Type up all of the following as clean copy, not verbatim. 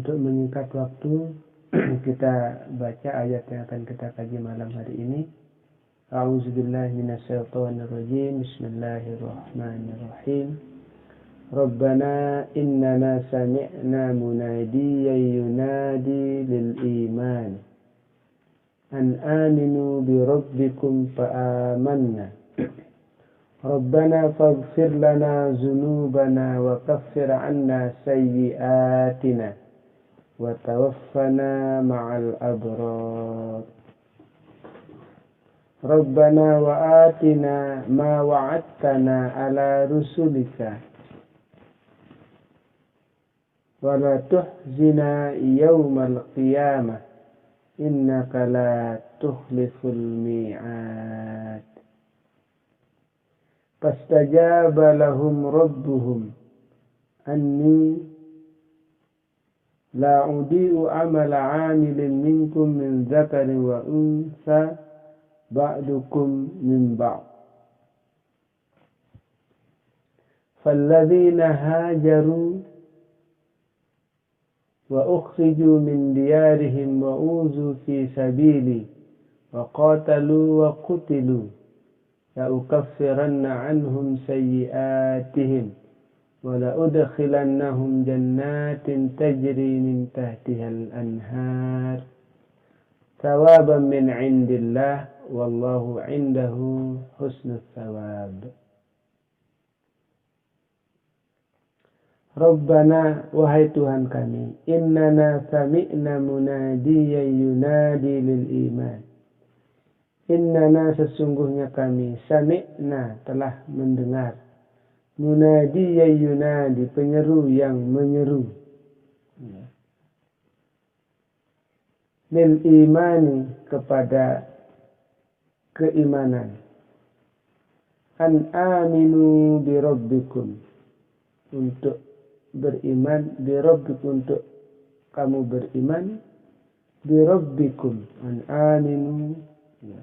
Untuk menyingkat waktu, kita baca ayat yang akan kita kaji malam hari ini. A'udzubillahi minasyaitonirrajim. Bismillahirrahmanirrahim. Rabbana innana sami'na munadiyan yunadi lil iman an aminu bi rabbikum fa amanna. Rabbana faghfir lana dzunubana wa kaffir 'anna sayyi'atina wa tawaffana ma'al abrar. Rabbana wa atina ma wa'adtana ala rusulika wa la tuhzina yawmal qiyamah innaka la tukhliful mi'ad. Fastajaba lahum rabbuhum anni la udi'u amala 'amilin minkum min dzakarin wa unsa ba'dukum min ba'd. Falladzina hajaru wa ukhriju min diyarihim wa uzu fi sabili wa qatalu wa qutilu la ukaffiranna 'anhum sayyi'atihim wa la udkhilannahum jannatin tajri min tahtihal anhar thawaban min 'indillah wallahu 'indahu husnul thawab. Rabbana, wahai Tuhan kami, innana sami'na munadiyan yunadi lil iman. Innana, sesungguhnya kami, sami'na, telah mendengar, munadiyan yunadi, penyeru yang menyeru, lil imani, kepada keimanan, an aminu bi rabbikum, untuk beriman, bi rabbikum, untuk kamu beriman, bi rabbikum, an aminu,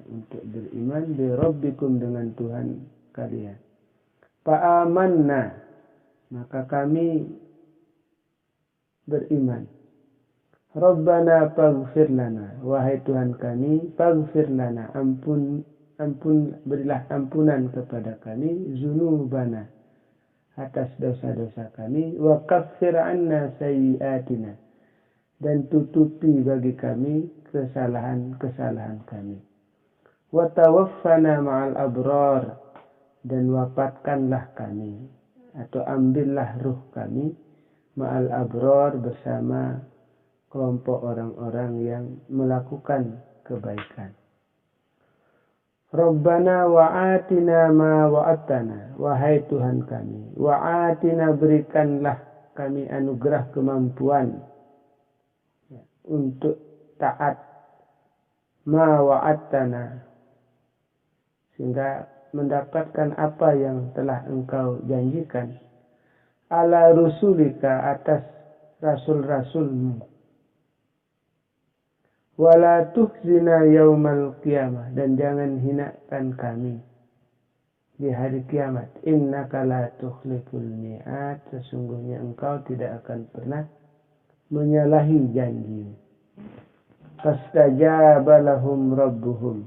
untuk beriman, bi rabbikum, dengan Tuhan kalian. Fa amanna, maka kami beriman. Rabbana faghfir lana, wahai Tuhan kami, faghfir lana, berilah ampunan kepada kami, dzunubana, atas dosa-dosa kami, wa kaffir 'anna sayyi'atina, dan tutupi bagi kami kesalahan-kesalahan kami. Wa tawaffana ma'al abrar, dan wafatkanlah kami, atau ambillah ruh kami, ma'al abrar, bersama kelompok orang-orang yang melakukan kebaikan. Rabbana wa'atina ma wa'atana, wahai Tuhan kami, wa'atina, berikanlah kami anugerah kemampuan untuk taat, ma wa'atana, sehingga mendapatkan apa yang telah Engkau janjikan, ala rusulika, atas rasul-rasulmu, wala tuhzina yaumal qiyamah, dan jangan hinakan kami di hari kiamat. Innaka la tukhliful mi'ad, sesungguhnya Engkau tidak akan pernah menyalahi janji. Fastajaba lahum rabbuhum,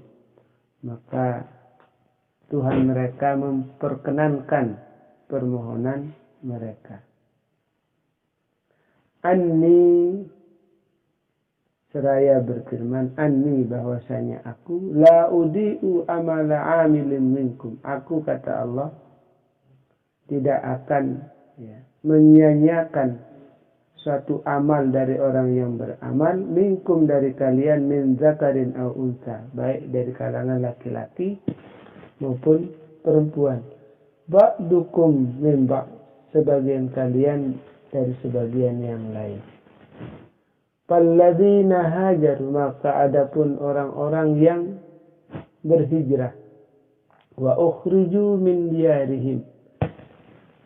maka Tuhan mereka memperkenankan permohonan mereka. Anni, seraya berfirman, anni, bahwasanya aku, la udi'u amala 'amilin minkum, aku, kata Allah, tidak akan menyia-nyiakan suatu amal dari orang yang beramal, minkum, dari kalian, min zakarin au unsa, baik dari kalangan laki-laki maupun perempuan, ba'dukum min ba'd, sebagian kalian dari sebagian yang lain. Falladzina hajar, maka adapun orang-orang yang berhijrah, wa ukhriju min diyarihim,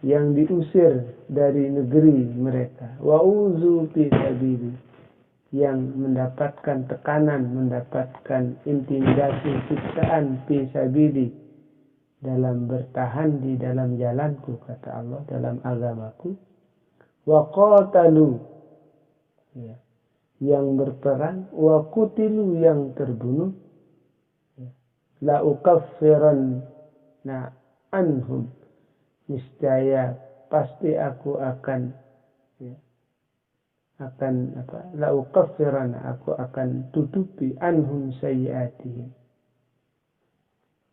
yang diusir dari negeri mereka, wa uzu fi sabili, yang mendapatkan tekanan, mendapatkan intimidasi, siksaan, fi sabili, dalam bertahan di dalam jalanku, kata Allah, dalam agamaku. Wa qatalu, ya, yang berperang, wa qutilu yang terbunuh, ya, la ukaffiranna anhum, niscaya pasti aku akan, ya, la ukaffiranna, aku akan tutupi anhum sayyiatihim,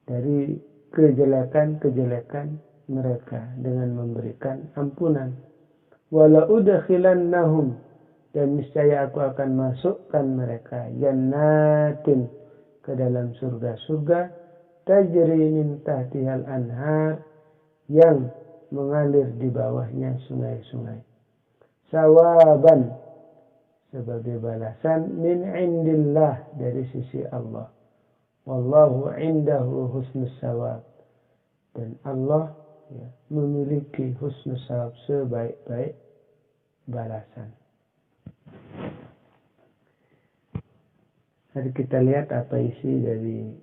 dari kejelekan-kejelekan mereka dengan memberikan ampunan. Wala udkhilannahum, dan niscaya aku akan masukkan mereka jannatin, ke dalam surga-surga, tajri min tahtihal anhar, yang mengalir di bawahnya sungai-sungai, sawaban, sebagai balasan, min indillah, dari sisi Allah, wallahu indahu husnus sawab, dan Allah, ya, memiliki husnus sawab, sebaik-baik balasan. Mari kita lihat apa isi dari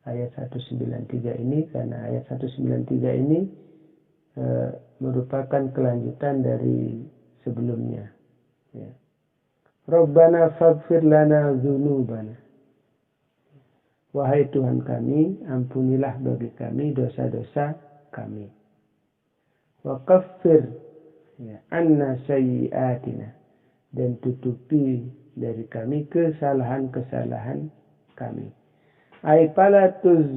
ayat 193 ini, karena ayat 193 ini merupakan kelanjutan dari sebelumnya. Ya. Rabbana faghfir lana dzunubana. Wahai Tuhan kami, ampunilah bagi kami dosa-dosa kami. Wa kaffir, ya, anna sayyiatina, dan tutupi dari kami kesalahan-kesalahan kami. Ai palatuz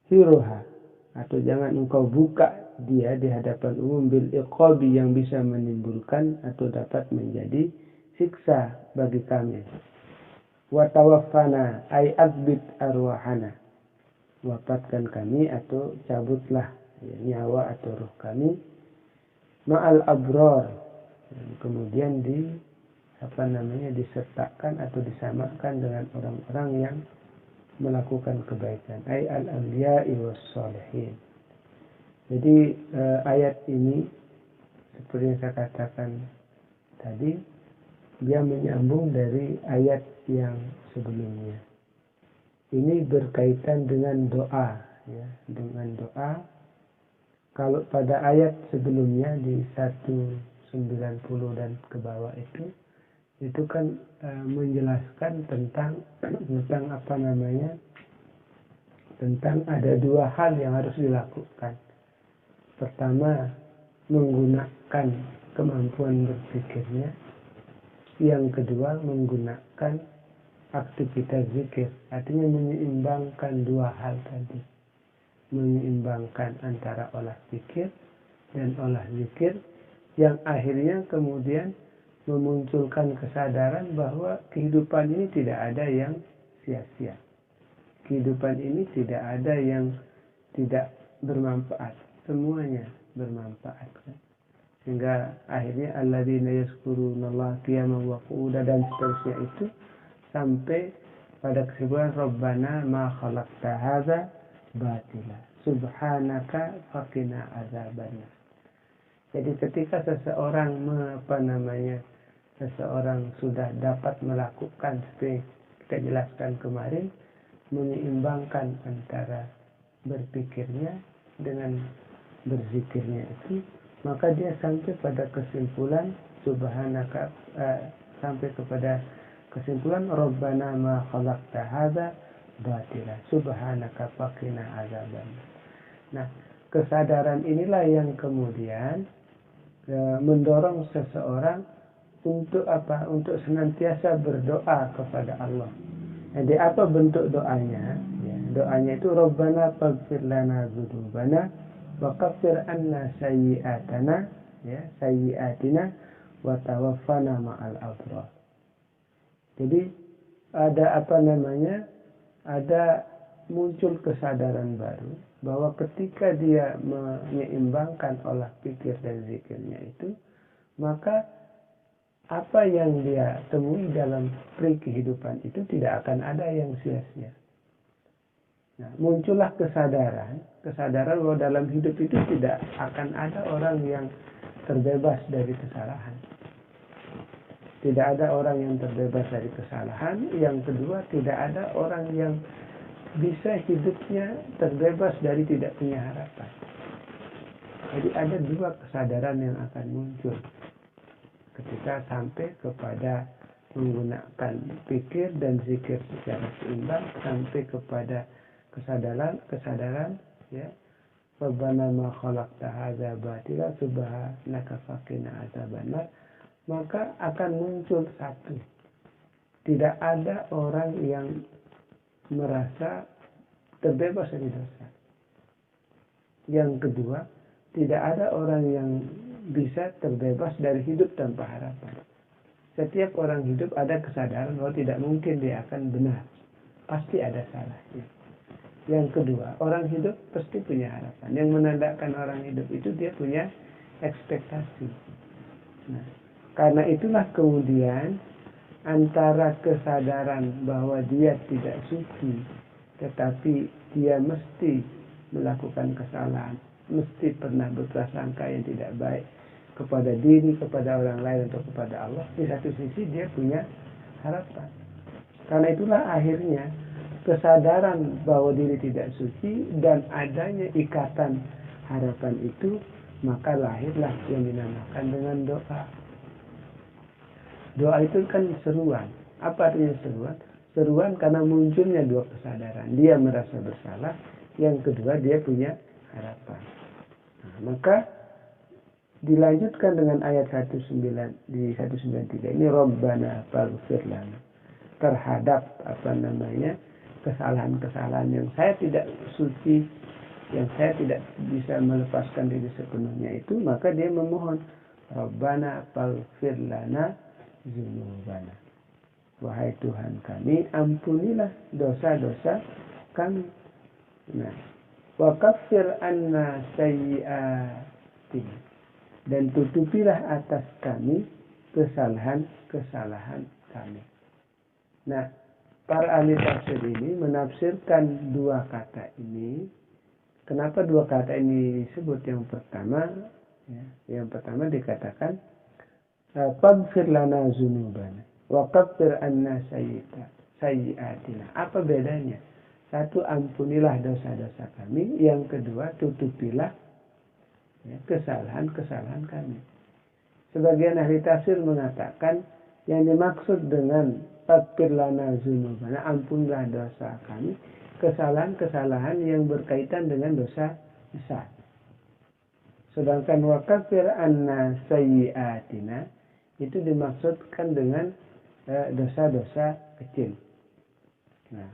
hiruha, atau jangan engkau buka dia di hadapan umum, bil iqabi, yang bisa menimbulkan atau dapat menjadi siksa bagi kami. Wa tawaffana ay adbit arwahana, wafatkan kami atau cabutlah, ya, nyawa atau ruh kami, ma'al abrar, kemudian disertakan atau disamakan dengan orang-orang yang melakukan kebaikan, ay al-anbiya'i was-shalihin. Jadi ayat ini seperti yang saya katakan tadi, dia menyambung dari ayat yang sebelumnya. Ini berkaitan dengan doa, ya, dengan doa. Kalau pada ayat sebelumnya di 190 dan ke bawah itu kan menjelaskan tentang tentang ada dua hal yang harus dilakukan. Pertama, menggunakan kemampuan berpikirnya. Yang kedua, menggunakan aktivitas zikir. Artinya menyeimbangkan dua hal tadi. Menyeimbangkan antara olah pikir dan olah zikir, yang akhirnya kemudian memunculkan kesadaran bahwa kehidupan ini tidak ada yang sia-sia. Kehidupan ini tidak ada yang tidak bermanfaat. Semuanya bermanfaat. Sehingga akhirnya alladzina yazkurunallaha qiyaman wa qu'udan dan seterusnya itu, sampai pada kesimpulan Rabbana ma khalaqta hadza batila subhanaka faqina adzabannar. Jadi ketika seseorang sudah dapat melakukan seperti kita jelaskan kemarin, menyeimbangkan antara berpikirnya dengan berzikirnya itu, maka dia sampai pada kesimpulan sampai kepada kesimpulan Rabbana ma khalaqta hadza batila subhanaka faqina adzabannar. Nah, kesadaran inilah yang kemudian mendorong seseorang untuk apa? Untuk senantiasa berdoa kepada Allah. Jadi apa bentuk doanya? Ya, doanya itu Rabbana faghfir lana dzunubana wa kaffir anna sayyi'atina wa tawaffana ma'al abrar. Jadi ada muncul kesadaran baru bahwa ketika dia menyeimbangkan olah pikir dan zikirnya itu, maka apa yang dia temui dalam kehidupan itu tidak akan ada yang sia-sia. Nah, muncullah kesadaran bahwa dalam hidup itu tidak akan ada orang yang terbebas dari kesalahan. Tidak ada orang yang terbebas dari kesalahan. Yang kedua, tidak ada orang yang bisa hidupnya terbebas dari tidak punya harapan. Jadi ada dua kesadaran yang akan muncul ketika sampai kepada menggunakan pikir dan zikir secara seimbang sampai kepada kesadaran ya, Rabbana ma khalaqta hadza batila subhanaka faqina adzabannar, maka akan muncul satu, tidak ada orang yang merasa terbebas dari dosa. Yang kedua, tidak ada orang yang bisa terbebas dari hidup tanpa harapan. Setiap orang hidup ada kesadaran bahwa tidak mungkin dia akan benar. Pasti ada salahnya. Yang kedua, orang hidup pasti punya harapan. Yang menandakan orang hidup itu dia punya ekspektasi. Nah, karena itulah kemudian antara kesadaran bahwa dia tidak suci, tetapi dia mesti melakukan kesalahan, mesti pernah berprasangka yang tidak baik kepada diri, kepada orang lain, atau kepada Allah. Di satu sisi dia punya harapan. Karena itulah akhirnya kesadaran bahwa diri tidak suci dan adanya ikatan harapan itu, maka lahirlah yang dinamakan dengan doa. Doa itu kan seruan. Apa artinya seruan? Seruan karena munculnya dua kesadaran. Dia merasa bersalah, yang kedua dia punya harapan. Nah, maka dilanjutkan dengan ayat 193 ini, Rabbana faghfir lana, terhadap kesalahan-kesalahan yang saya tidak suci, yang saya tidak bisa melepaskan diri sepenuhnya itu, maka dia memohon Rabbana faghfir lana dzunubana, wahai Tuhan kami, ampunilah dosa-dosa kami. Nah, wa kaffir anna sayyi'atina, dan tutupilah atas kami kesalahan-kesalahan kami. Nah, para ahli tafsir ini menafsirkan dua kata ini. Kenapa dua kata ini disebut? Yang pertama dikatakan faghfir lana dzunubana wa kaffir anna sayyi'atina. Apa bedanya? Satu, ampunilah dosa-dosa kami. Yang kedua, tutupilah kesalahan-kesalahan kami. Sebagian ahli tafsir mengatakan yang dimaksud dengan faghfir lana dzunubana, ampunilah dosa kami, kesalahan-kesalahan yang berkaitan dengan dosa besar. Sedangkan wa kaffir anna sayyi'atina itu dimaksudkan dengan dosa-dosa kecil. Nah,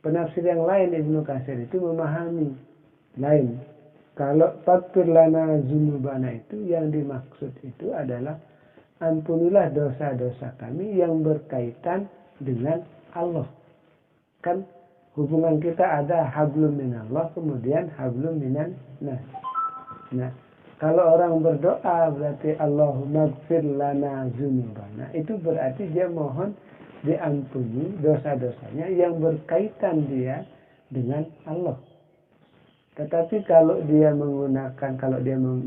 penafsir yang lain Ibnu Katsir itu memahami lain. Kalau faghfir lana dzunubana itu yang dimaksud itu adalah ampunilah dosa-dosa kami yang berkaitan dengan Allah. Kan hubungan kita ada hablum minallah, kemudian hablum minan nas. Nah, kalau orang berdoa berarti Allahumma ighfir lana dzunubana, itu berarti dia mohon diampuni dosa-dosanya yang berkaitan dia dengan Allah. Tetapi kalau dia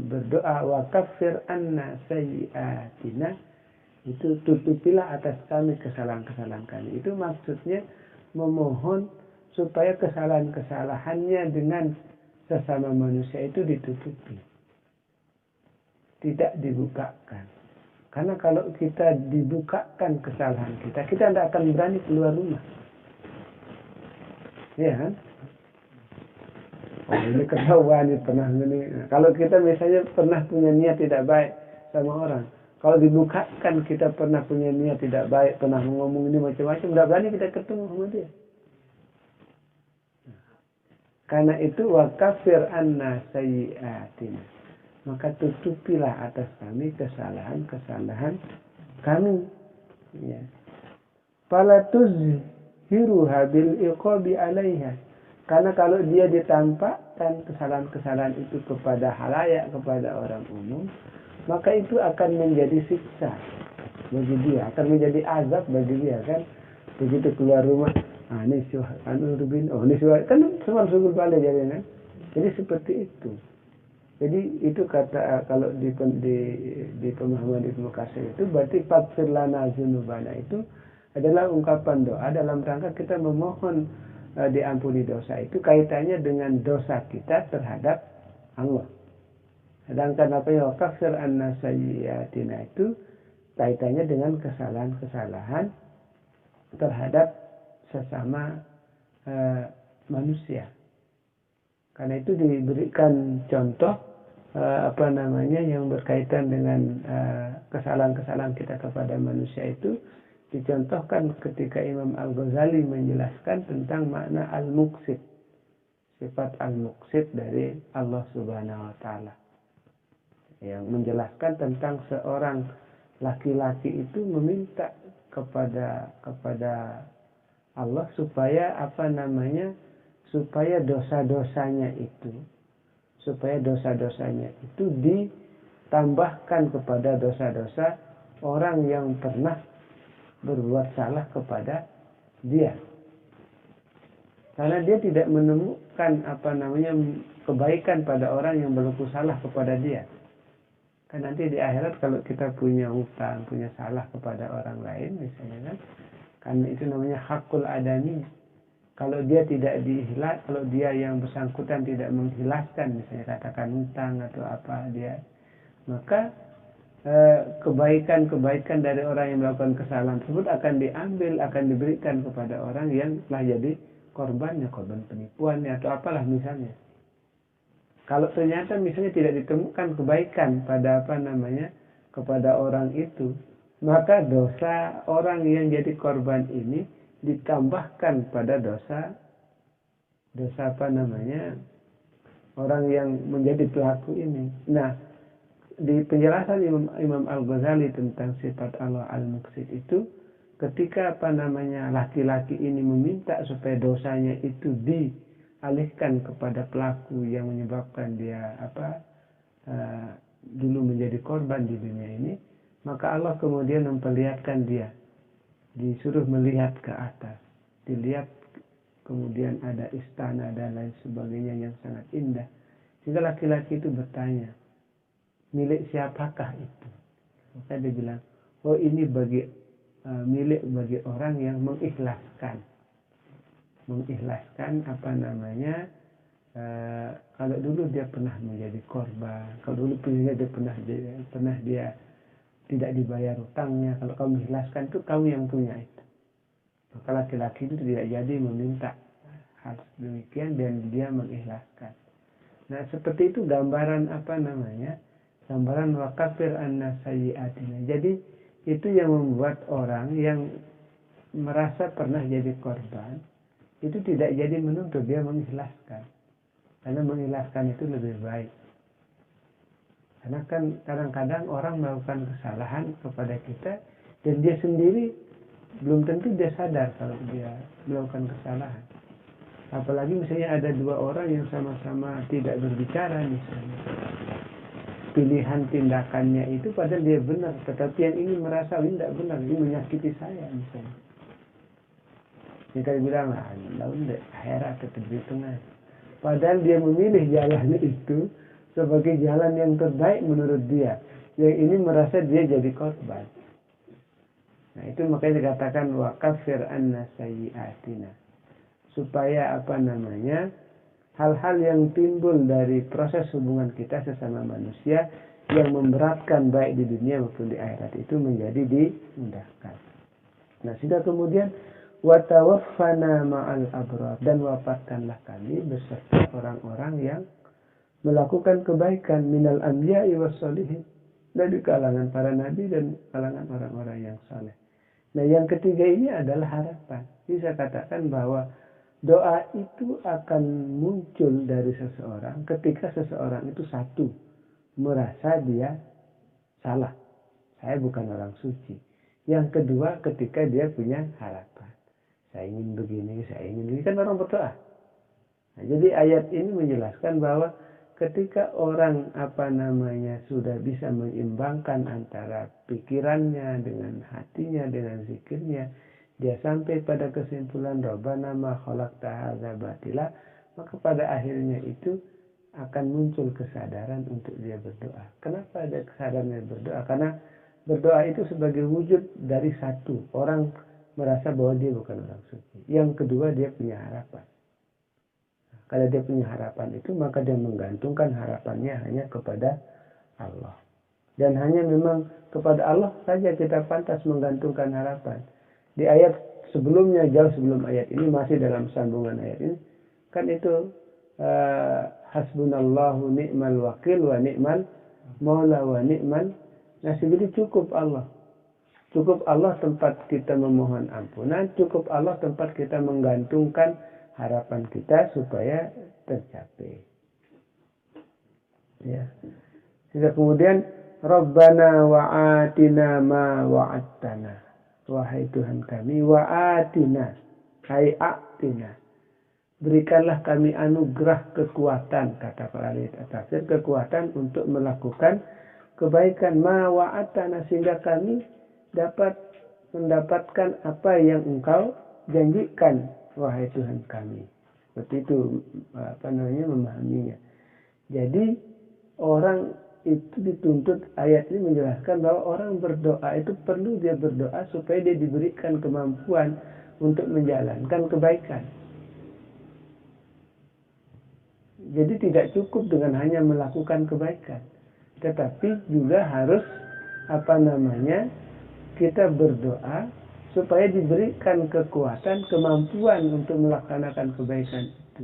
berdoa wa kaffir anna sayyi'atina, itu tutupilah atas kami kesalahan-kesalahan kami. Itu maksudnya memohon supaya kesalahan-kesalahannya dengan sesama manusia itu ditutupi, tidak dibukakan. Karena kalau kita dibukakan kesalahan kita tidak akan berani keluar rumah. Ya kan? Oh, ini ketahuan, ini pernah ini. Nah, kalau kita misalnya pernah punya niat tidak baik sama orang, kalau dibukakan kita pernah punya niat tidak baik, pernah ngomong ini macam-macam, tidak berani kita ketemu sama dia. Karena itu wa kaffir anna sayyi'atina, maka tutupilah atas kami kesalahan-kesalahan kami. Ya. Fala tuzhiruha bil iqabi 'alaiha. Karena kalau dia ditampakkan kesalahan-kesalahan itu kepada halayak, kepada orang umum, maka itu akan menjadi siksa bagi dia, akan menjadi azab bagi dia, kan? Begitu keluar rumah, ini Rubin, ini kan semua sungguh balik jadinya. Jadi seperti itu. Jadi itu kata kalau di pemahaman Ibnu Katsir itu berarti faghfir lana dzunubana itu adalah ungkapan doa dalam rangka kita memohon diampuni dosa, itu kaitannya dengan dosa kita terhadap Allah. Sedangkan apa yang faghfir anna sayyi'atina itu kaitannya dengan kesalahan-kesalahan terhadap sesama manusia. Karena itu diberikan contoh yang berkaitan dengan kesalahan-kesalahan kita kepada manusia itu dicontohkan ketika Imam Al-Ghazali menjelaskan tentang makna al-muqsit, sifat al-muqsit dari Allah Subhanahu wa taala, yang menjelaskan tentang seorang laki-laki itu meminta kepada Allah supaya supaya dosa-dosanya itu ditambahkan kepada dosa-dosa orang yang pernah berbuat salah kepada dia. Karena dia tidak menemukan kebaikan pada orang yang berlaku salah kepada dia. Kan nanti di akhirat kalau kita punya hutang, punya salah kepada orang lain misalnya kan, karena itu namanya hakul adami. Kalau dia tidak diikhlas, kalau dia yang bersangkutan tidak mengikhlaskan, misalnya katakan hutang atau apa dia, maka kebaikan dari orang yang melakukan kesalahan tersebut akan diambil, akan diberikan kepada orang yang telah jadi korban penipuan atau apalah misalnya. Kalau ternyata misalnya tidak ditemukan kebaikan pada kepada orang itu, maka dosa orang yang jadi korban ini ditambahkan pada dosa orang yang menjadi pelaku ini. Nah, di penjelasan Imam Al-Ghazali tentang sifat Allah Al-Muqsit itu, ketika laki-laki ini meminta supaya dosanya itu dialihkan kepada pelaku yang menyebabkan dia dulu menjadi korban di dunia ini, maka Allah kemudian memperlihatkan dia, disuruh melihat ke atas, dilihat kemudian ada istana dan lain sebagainya yang sangat indah, sehingga laki-laki itu bertanya, milik siapakah itu? Maka dia bilang, oh ini milik bagi orang yang mengikhlaskan kalau dulu dia pernah menjadi korban, kalau dulu dia pernah dia tidak dibayar hutangnya, kalau kamu ikhlaskan itu kamu yang punya itu. Maka laki-laki itu tidak jadi meminta hal demikian dan dia mengikhlaskan. Nah, seperti itu gambaran gambaran wakafir anna sayyi'atina. Jadi itu yang membuat orang yang merasa pernah jadi korban itu tidak jadi menuntut, dia mengikhlaskan. Karena mengikhlaskan itu lebih baik. Karena kan kadang-kadang orang melakukan kesalahan kepada kita dan dia sendiri belum tentu dia sadar kalau dia melakukan kesalahan. Apalagi misalnya ada dua orang yang sama-sama tidak berbicara misalnya. Pilihan tindakannya itu padahal dia benar, tetapi yang ini merasa ini tidak benar, ini menyakiti saya misalnya. Jika bilang akhirat tetap di tengah. Padahal dia memilih jalan itu sebagai jalan yang terbaik menurut dia. Yang ini merasa dia jadi korban. Nah, itu makanya dikatakan wakafir anna sayyi'atina. Supaya hal-hal yang timbul dari proses hubungan kita sesama manusia yang memberatkan baik di dunia maupun di akhirat itu menjadi dimudahkan. Nah, sudah kemudian watawaffana ma'al abrar, dan wafatkanlah kami beserta orang-orang yang melakukan kebaikan minal anbiya'i wassalihin, dari kalangan para nabi dan kalangan orang-orang yang saleh. Nah, yang ketiga ini adalah harapan. Bisa katakan bahwa doa itu akan muncul dari seseorang ketika seseorang itu satu, merasa dia salah, saya bukan orang suci. Yang kedua, ketika dia punya harapan, saya ingin begini, saya ingin begini, kan orang berdoa. Nah, jadi ayat ini menjelaskan bahwa ketika orang sudah bisa mengimbangkan antara pikirannya dengan hatinya, dengan zikirnya, dia sampai pada kesimpulan Rabbana ma khalaqta hadza batila, maka pada akhirnya itu akan muncul kesadaran untuk dia berdoa. Kenapa ada kesadaran dia berdoa? Karena berdoa itu sebagai wujud dari satu, orang merasa bahwa dia bukan orang suci. Yang kedua, dia punya harapan. Kalau dia punya harapan itu, maka dia menggantungkan harapannya hanya kepada Allah. Dan hanya memang kepada Allah saja kita pantas menggantungkan harapan. Di ayat sebelumnya, jauh sebelum ayat ini, masih dalam sambungan ayat ini, kan itu hasbunallahu ni'mal wakil wa ni'mal maula wa ni'mal nasir. Jadi cukup Allah. Cukup Allah tempat kita memohon ampunan, cukup Allah tempat kita menggantungkan harapan kita supaya tercapai. Ya. Sehingga kemudian Rabbana wa'atina ma wa'attana. Wahai Tuhan kami, wa'atina, hai a'tina. Berikanlah kami anugerah kekuatan, kata para ahli tafsir, kekuatan untuk melakukan kebaikan, ma wa'attana, sehingga kami dapat mendapatkan apa yang Engkau janjikan, wahai Tuhan kami. Seperti itu memahaminya. Jadi orang itu dituntut, ayat ini menjelaskan bahwa orang berdoa itu perlu dia berdoa supaya dia diberikan kemampuan untuk menjalankan kebaikan. Jadi tidak cukup dengan hanya melakukan kebaikan, tetapi juga harus kita berdoa supaya diberikan kekuatan, kemampuan untuk melaksanakan kebaikan itu.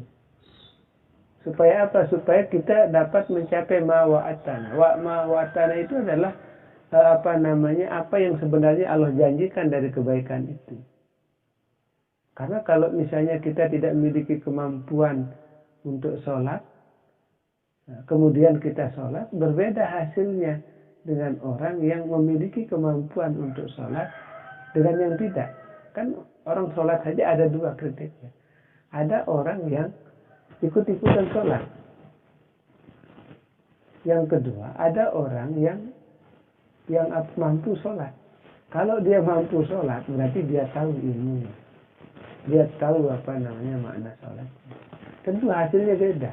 Supaya apa? Supaya kita dapat mencapai ma wa'atana. Ma wa'atana itu adalah apa yang sebenarnya Allah janjikan dari kebaikan itu. Karena kalau misalnya kita tidak memiliki kemampuan untuk sholat, kemudian kita sholat, berbeda hasilnya dengan orang yang memiliki kemampuan untuk sholat dengan yang tidak. Kan orang sholat saja ada dua kriteria. Ada orang yang ikut-ikutan sholat. Yang kedua, ada orang yang mampu sholat. Kalau dia mampu sholat, berarti dia tahu ilmunya. Dia tahu makna sholat. Tentu hasilnya beda.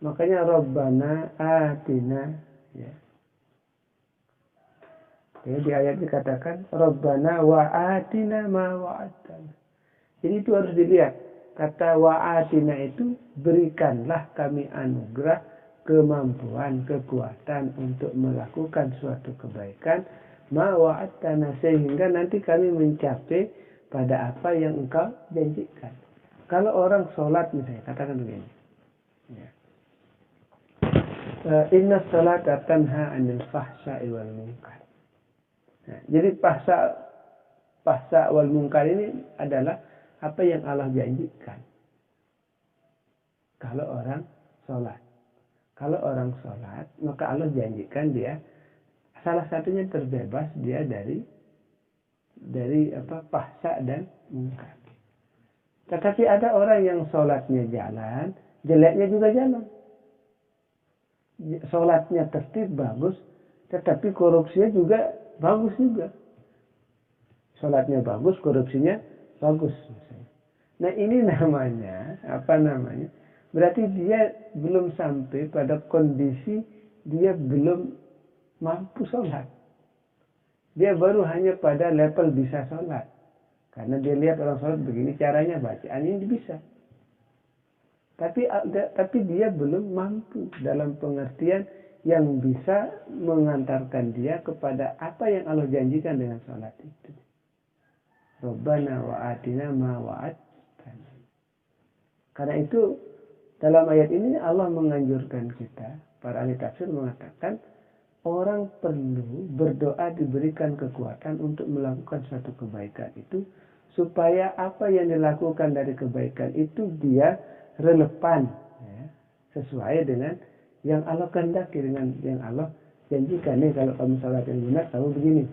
Makanya Rabbana atina, ya. Jadi di ayat dikatakan Rabbana wa atina ma wa'adtana. Jadi itu harus dilihat. Kata wa'atina itu berikanlah kami anugerah, kemampuan, kekuatan untuk melakukan suatu kebaikan, ma wa'attana, sehingga nanti kami mencapai pada apa yang Engkau janjikan. Kalau orang sholat misalnya, katakan begini. Ya. Inna sholata tanha 'anil fahsya'i wal munkar. Nah, jadi fahsya wal munkar ini adalah apa yang Allah janjikan. Kalau orang sholat. Kalau orang sholat, maka Allah janjikan dia, salah satunya terbebas dia dari fahsya dan munkar. Tetapi ada orang yang sholatnya jalan, jeleknya juga jalan. Sholatnya tertib, bagus, tetapi korupsinya juga bagus juga. Sholatnya bagus, korupsinya bagus. Nah ini namanya, berarti dia belum sampai pada kondisi dia belum mampu sholat. Dia baru hanya pada level bisa sholat. Karena dia lihat orang sholat begini caranya, bacaan ini bisa. Tapi dia belum mampu dalam pengertian yang bisa mengantarkan dia kepada apa yang Allah janjikan dengan sholat itu. Rabbana wa'atina ma wa'adtana. Karena itu dalam ayat ini Allah menganjurkan kita, para ahli tafsir mengatakan orang perlu berdoa diberikan kekuatan untuk melakukan suatu kebaikan itu, supaya apa yang dilakukan dari kebaikan itu dia relevan, ya, sesuai dengan yang Allah kehendaki, dengan yang Allah janjikan. Nih kalau kamu sholat yang benar, kamu begini.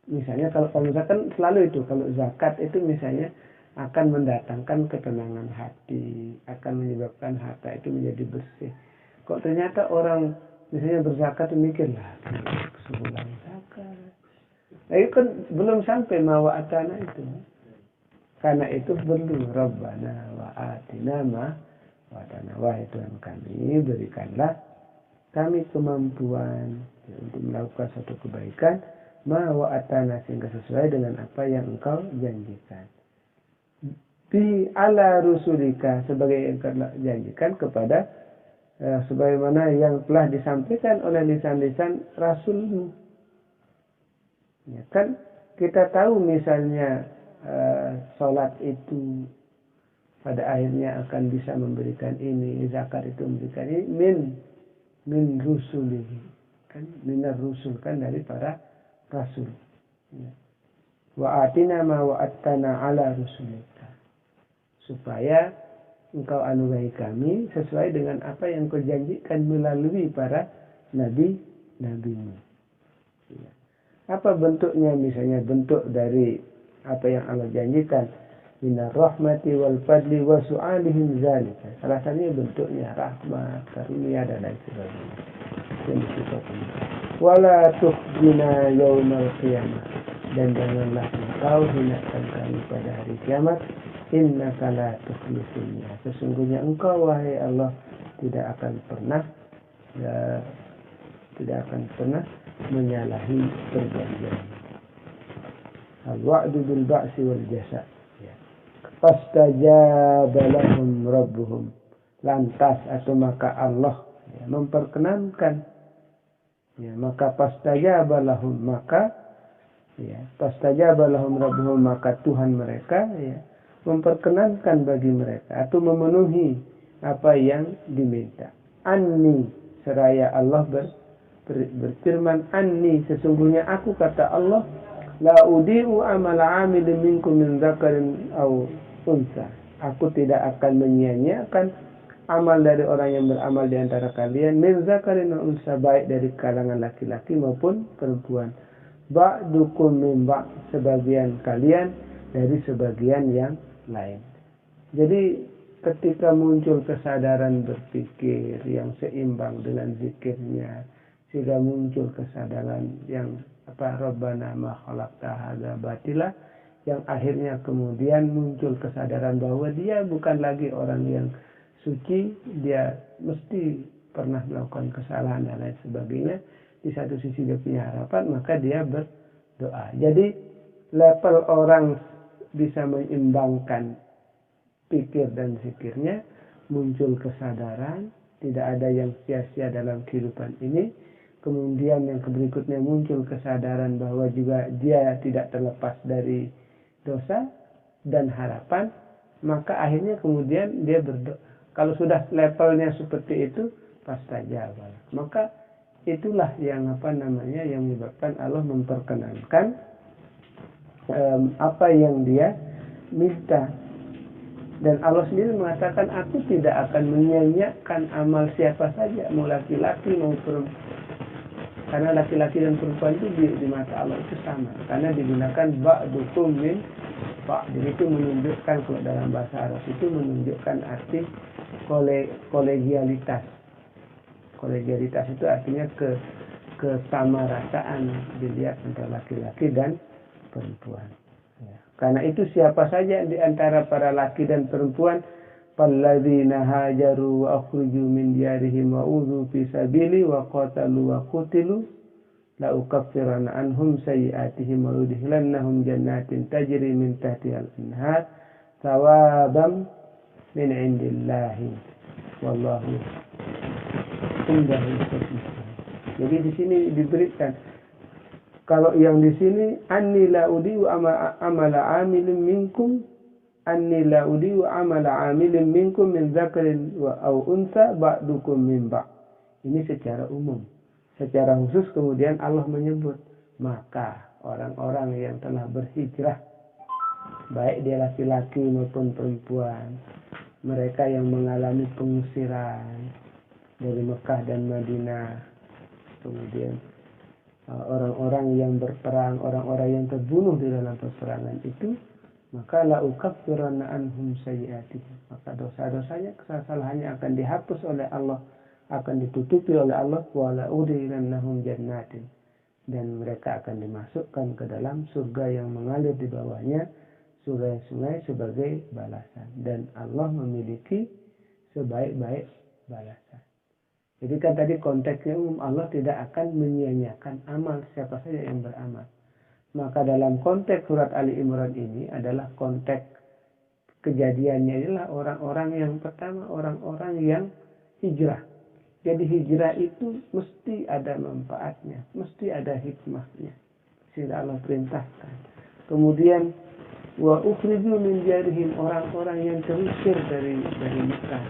Misalnya kalau misalkan selalu itu, kalau zakat itu misalnya akan mendatangkan ketenangan hati, akan menyebabkan harta itu menjadi bersih. Kok ternyata orang misalnya berzakat mikirlah sebulan zakat. Nah, itu kan belum sampai mawa atana itu. Karena itu perlu Rabbana wa atina ma wa'atana, wahai Tuhan kami, berikanlah kami kemampuan untuk melakukan satu kebaikan, ma wa'atana, sehingga sesuai dengan apa yang Engkau janjikan. Bi ala rusulika, sebagai yang Engkau janjikan kepada sebagaimana yang telah disampaikan oleh lisan-lisan Rasulmu. Ya kan kita tahu misalnya sholat itu pada akhirnya akan bisa memberikan ini, zakat itu memberikan ini, min rusulihi, kan minar rusul, kan dari para rasul. Ya. Wa atina ma wa'attana ala rusulika, supaya engkau anugerahai kami sesuai dengan apa yang kau janjikan melalui para nabi-nabimu. Ya. Apa bentuknya? Misalnya bentuk dari apa yang Allah janjikan, minar rahmati wal fadli wa su'alihim zalika. Salah satunya bentuknya rahmat, karunia dan lain sebagainya. Wala tukhzina yaumal qiyamah, dan janganlah engkau hinakan kami pada hari kiamat. Innaka la tukhliful mi'ad, sesungguhnya engkau wahai Allah tidak akan pernah menyalahi perjanjian. Al-wa'du bil ba'si wal jasa. Fastajaba lahum rabbuhum, lantas atau maka Allah memperkenankan, maka fastajaba lahum, fastajaba lahum rabbuhum, maka Tuhan mereka memperkenankan bagi mereka atau memenuhi apa yang diminta. Anni, seraya Allah berfirman, anni, sesungguhnya aku, kata Allah, la udi'u amala amilin minkum min dzakarin aw unsa, aku tidak akan menyia-nyiakan amal dari orang yang beramal di antara kalian, min dzakarin aw unsa, baik dari kalangan laki-laki maupun perempuan, ba'dukum min ba', sebagian kalian dari sebagian yang lain. Jadi ketika muncul kesadaran berpikir yang seimbang dengan zikirnya, sehingga muncul kesadaran yang Rabbana ma khalaqta hadza batila, yang akhirnya kemudian muncul kesadaran bahwa dia bukan lagi orang yang suci, dia mesti pernah melakukan kesalahan dan lain sebagainya. Di satu sisi dia punya harapan, maka dia berdoa. Jadi level orang bisa mengimbangkan pikir dan zikirnya, muncul kesadaran, tidak ada yang sia-sia dalam kehidupan ini. Kemudian yang berikutnya muncul kesadaran bahwa juga dia tidak terlepas dari dosa dan harapan, maka akhirnya kemudian dia berdoa. Kalau sudah levelnya seperti itu, fastajaba, maka itulah yang yang menyebabkan Allah memperkenankan apa yang dia minta. Dan Allah sendiri mengatakan, aku tidak akan menyia-nyiakan amal siapa saja, mau laki-laki mau perempuan. Karena laki-laki dan perempuan itu di mata Allah itu sama. Karena digunakan ba'dukum min ba'. Jadi itu menunjukkan, kalau dalam bahasa Arab itu menunjukkan arti kolegialitas. Kolegialitas itu artinya kesamarasaan dilihat antara laki-laki dan perempuan. Ya. Karena itu siapa saja di antara para laki dan perempuan, falladzina hajaru wa akhriju min diyarihim wa udhu fi sabili wa qatalu wa qutilu la ukaffiranna anhum sayyi'atihim wa udkhilannahum jannatin tajri min tahtiha al-anhar thawaban min 'indillahi wallahu indahu husnul. Jadi di sini diberikan, kalau yang di sini anni la udiu amala amilin minkum, anni la udiu amala amilin minkum min dzakarin wa aw unsa ba'dukum min ba'. Ini secara umum. Secara khusus kemudian Allah menyebut, maka orang-orang yang telah berhijrah, baik dia laki-laki maupun perempuan, mereka yang mengalami pengusiran dari Mekah dan Madinah, kemudian orang-orang yang berperang, orang-orang yang terbunuh di dalam peperangan itu, maka la ukaffiranna anhum sayyi'atihim, maka dosa-dosanya, kesalahannya akan dihapus oleh Allah, akan ditutupi oleh Allah, wa la udkhilannahum jannatin, dan mereka akan dimasukkan ke dalam surga yang mengalir di bawahnya sungai-sungai sebagai balasan, dan Allah memiliki sebaik-baik balasan. Jadi kan tadi konteksnya umum, Allah tidak akan menyia-nyiakan amal siapa saja yang beramal. Maka dalam konteks surat Ali Imran ini adalah konteks kejadiannya adalah orang-orang yang pertama, orang-orang yang hijrah. Jadi hijrah itu mesti ada manfaatnya, mesti ada hikmahnya. Sehingga Allah perintahkan. Kemudian wa ukhriju min diyarihim, orang-orang yang terusir dari Mekah,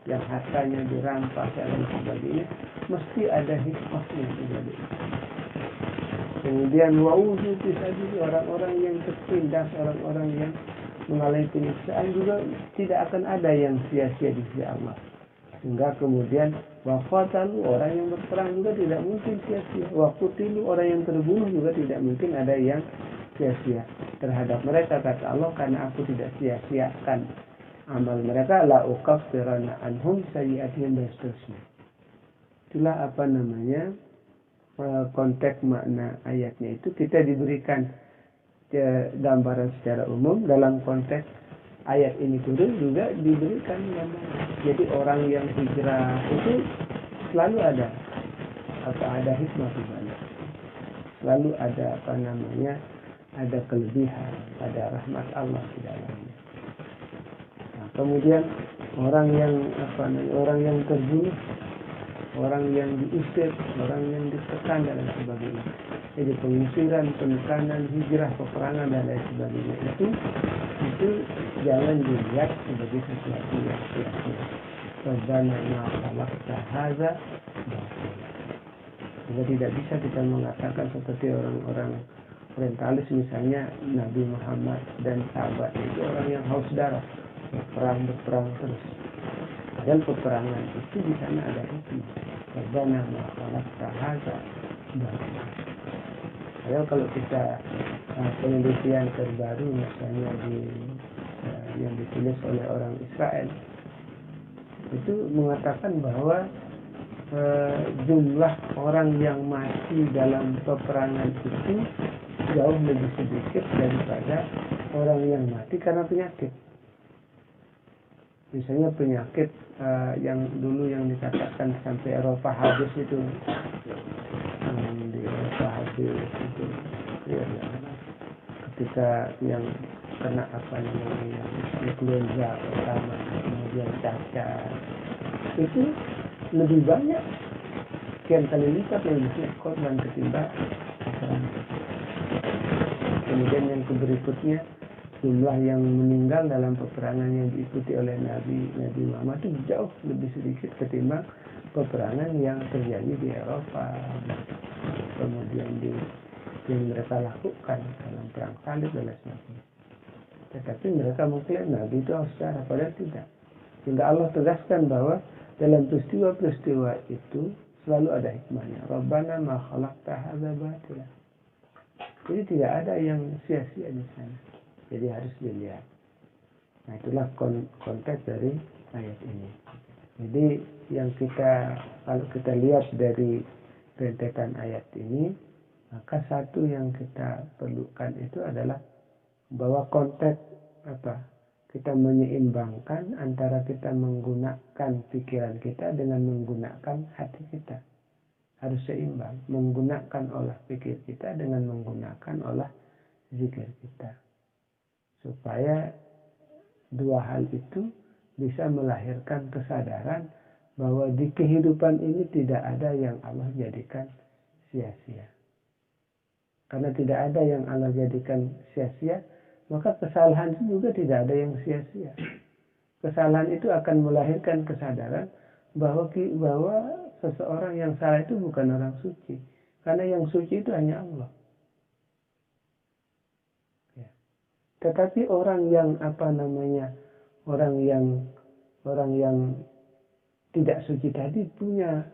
yang hartanya dirampas dan sebagainya, mesti ada hikmahnya juga. Kemudian wa uzu fisabilillah, orang-orang yang tertindas, orang-orang yang mengalami penyiksaan juga tidak akan ada yang sia-sia di sisi Allah. Sehingga kemudian waqatalu, orang yang berperang juga tidak mungkin sia-sia. Waqutilu, orang yang terbunuh juga tidak mungkin ada yang sia-sia terhadap mereka, kata Allah, karena aku tidak sia-siakan amal mereka, la ukaffiranna anhum sayyi'atihim, dan seterusnya. Itulah konteks makna ayatnya itu. Kita diberikan gambaran secara umum. Dalam konteks ayat ini turun juga diberikan gambaran. Jadi orang yang hijrah itu selalu ada hikmah di sana. Selalu ada ada kelebihan, ada rahmat Allah di dalamnya. Nah, kemudian orang yang terbunuh, orang yang diusir, orang yang ditekan dan lain sebagainya. Jadi pengusiran, penekanan, hijrah, peperangan dan lain sebagainya itu jangan dilihat sebagai sesuatu yang sia-sia. Rabbana ma khalaqta hadza batila. Jadi tidak bisa kita mengatakan seperti orang-orang orientalis, misalnya Nabi Muhammad dan sahabat itu orang yang haus darah, berperang terus. Dan peperangan itu di sana ada hikmah. Rabbana ma khalaqta hadza batila. Kalau kita penelitian terbaru misalnya yang ditulis oleh orang Israel itu mengatakan bahwa jumlah orang yang mati dalam peperangan itu jauh lebih sedikit daripada orang yang mati karena penyakit. Misalnya penyakit yang dulu yang dikatakan sampai Eropa habis itu, di Eropa habis itu, ya, ketika yang kena influenza pertama, kemudian cacar, itu lebih banyak, sekian kali lipat lebih banyak korban ketimbang peperangan. Kemudian yang berikutnya, jumlah yang meninggal dalam peperangan yang diikuti oleh Nabi Muhammad itu jauh lebih sedikit ketimbang peperangan yang terjadi di Eropa, kemudian yang mereka lakukan dalam perang salib dan lain sebagainya. Tetapi mereka mengklaim Nabi itu secara, padahal tidak. Sehingga Allah tegaskan bahwa dalam peristiwa-peristiwa itu selalu ada hikmahnya. Rabbana ma khalaqta hadza batila. Jadi tidak ada yang sia-sia di sana. Jadi harus dilihat. Nah, itulah konteks dari ayat ini. Jadi kalau kita lihat dari rentetan ayat ini, maka satu yang kita perlukan itu adalah bahwa konteks kita menyeimbangkan antara kita menggunakan pikiran kita dengan menggunakan hati kita. Harus seimbang, menggunakan olah pikir kita dengan menggunakan olah zikir kita. Supaya dua hal itu bisa melahirkan kesadaran bahwa di kehidupan ini tidak ada yang Allah jadikan sia-sia. Karena tidak ada yang Allah jadikan sia-sia, maka kesalahan itu juga tidak ada yang sia-sia. Kesalahan itu akan melahirkan kesadaran bahwa seseorang yang salah itu bukan orang suci. Karena yang suci itu hanya Allah. Ya. Tetapi orang yang orang yang tidak suci tadi punya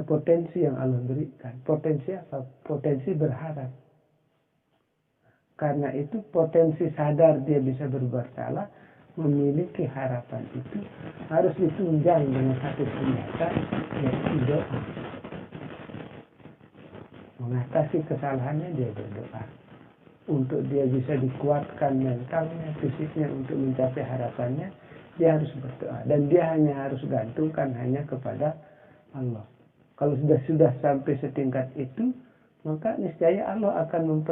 potensi yang Allah berikan. Potensi apa? Potensi berharap. Karena itu potensi sadar dia bisa berbuat salah, memiliki harapan itu harus ditunjang dengan satu senjata, yaitu doa. Mengatasi kesalahannya dia berdoa. Untuk dia bisa dikuatkan mentalnya, fisiknya untuk mencapai harapannya, dia harus berdoa. Dan dia hanya harus gantungkan hanya kepada Allah. Kalau sudah sampai setingkat itu, maka niscaya Allah akan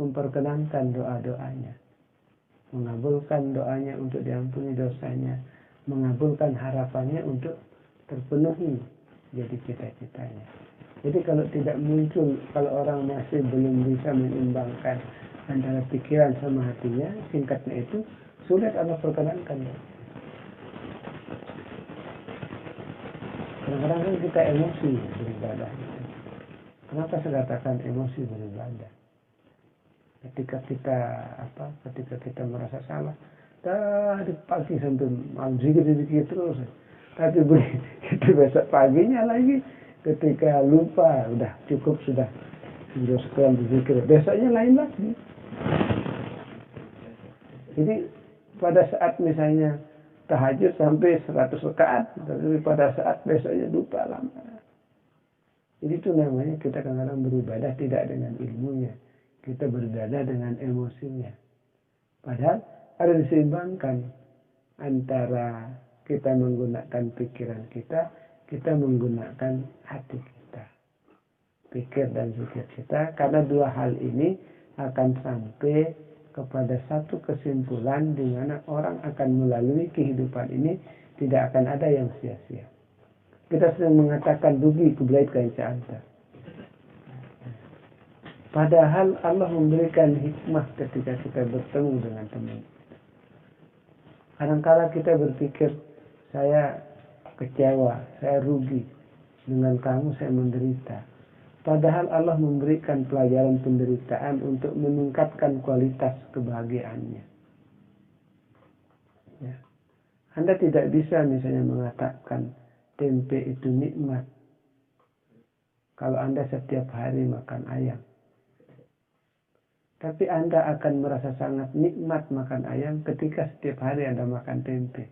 memperkenankan doa-doanya. Mengabulkan doanya untuk diampuni dosanya. Mengabulkan harapannya untuk terpenuhi jadi cita-citanya. Jadi kalau tidak muncul, kalau orang masih belum bisa menyeimbangkan antara pikiran sama hatinya, singkatnya itu sulit Allah perkenankan. Kadang-kadang kan kita emosi beribadah. Kenapa saya katakan emosi beribadah? Ketika kita merasa salah, dari pagi sampai malam zikir terus. Tapi begitu besok paginya lagi, ketika lupa, udah cukup sudah sekian berzikir. Besoknya lain lagi. Jadi pada saat misalnya tahajud sampai 100 rakaat, tapi pada saat besoknya lupa lama. Jadi itu namanya kita kadang-kadang beribadah tidak dengan ilmunya, kita beribadah dengan emosinya. Padahal harus diseimbangkan antara kita menggunakan pikiran kita menggunakan hati kita, pikir dan zikir kita, karena dua hal ini akan sampai kepada satu kesimpulan di mana orang akan melalui kehidupan ini tidak akan ada yang sia-sia. Kita sering mengatakan dugi kubelait kain anta. Padahal Allah memberikan hikmah ketika kita bertemu dengan teman. Kadang-kala kita berpikir, saya kecewa, saya rugi, dengan kamu saya menderita. Padahal Allah memberikan pelajaran penderitaan untuk meningkatkan kualitas kebahagiaannya. Ya. Anda tidak bisa misalnya mengatakan tempe itu nikmat kalau Anda setiap hari makan ayam. Tapi Anda akan merasa sangat nikmat makan ayam ketika setiap hari Anda makan tempe.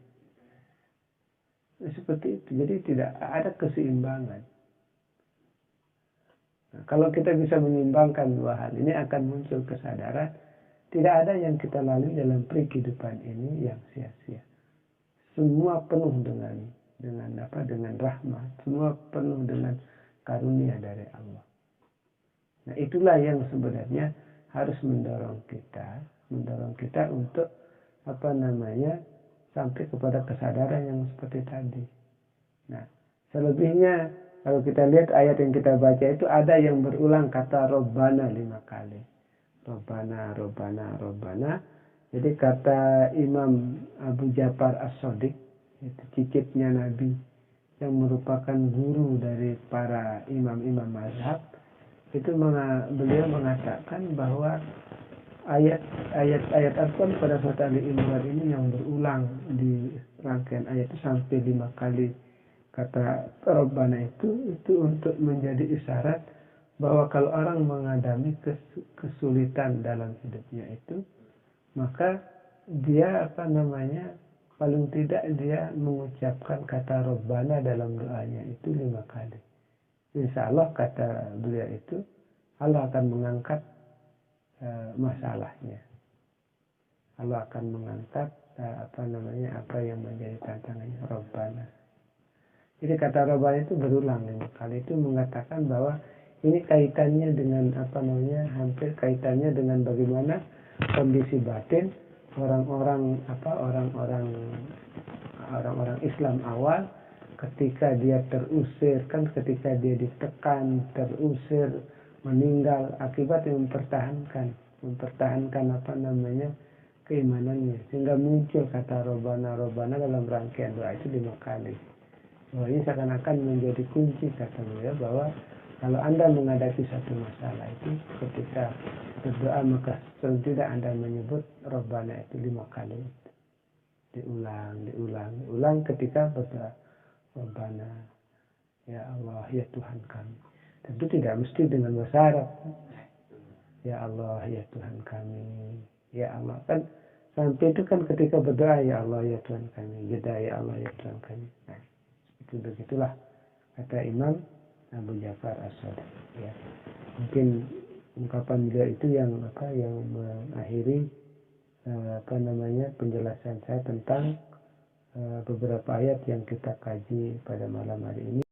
Seperti itu. Jadi tidak ada keseimbangan. Nah, kalau kita bisa menyeimbangkan dua hal ini akan muncul kesadaran tidak ada yang kita lalui dalam kehidupan ini yang sia-sia. Semua penuh dengan rahmat, semua penuh dengan karunia dari Allah. Nah, itulah yang sebenarnya harus mendorong kita untuk sampai kepada kesadaran yang seperti tadi. Nah, selebihnya kalau kita lihat ayat yang kita baca itu ada yang berulang kata Robbana 5 kali. Robbana, Robbana, Robbana. Jadi kata Imam Abu Ja'far As-Shadiq, itu cicitnya Nabi yang merupakan guru dari para imam-imam mazhab, itu beliau mengatakan bahwa ayat Al-Quran pada surat Ali Imran ini yang berulang di rangkaian ayat itu sampai 5 kali kata Rabbana itu untuk menjadi isyarat bahwa kalau orang menghadapi kesulitan dalam hidupnya itu, maka dia paling tidak dia mengucapkan kata Rabbana dalam doanya itu 5 kali. Insya Allah kata beliau itu Allah akan mengangkat masalahnya. Allah akan mengangkat apa yang menjadi tantangannya Rabbana. Jadi kata Rabbana itu berulang 5 kali, itu mengatakan bahwa ini kaitannya dengan hampir kaitannya dengan bagaimana kondisi batin orang-orang Islam awal ketika dia terusir, ketika dia ditekan, terusir, meninggal akibat yang mempertahankan keimanannya, sehingga muncul kata Robbana dalam rangkaian doa itu 5 kali. Bahwa ini seakan-akan menjadi kunci kata beliau bahwa kalau Anda menghadapi satu masalah itu ketika berdoa maka tidak Anda menyebut Robbana itu 5 kali. Diulang ketika berdoa Robbana, ya Allah, ya Tuhan kami. Tentu tidak mesti dengan bahasa Arab. Ya Allah, ya Tuhan kami. Ya Allah, kan sampai itu kan ketika berdoa ya Allah, ya Tuhan kami. Jeda ya Allah, ya Tuhan kami. Nah, begitulah kata Imam Abu Ja'far As-Shadiq. Ya. Mungkin ungkapan beliau itu yang mengakhiri penjelasan saya tentang beberapa ayat yang kita kaji pada malam hari ini.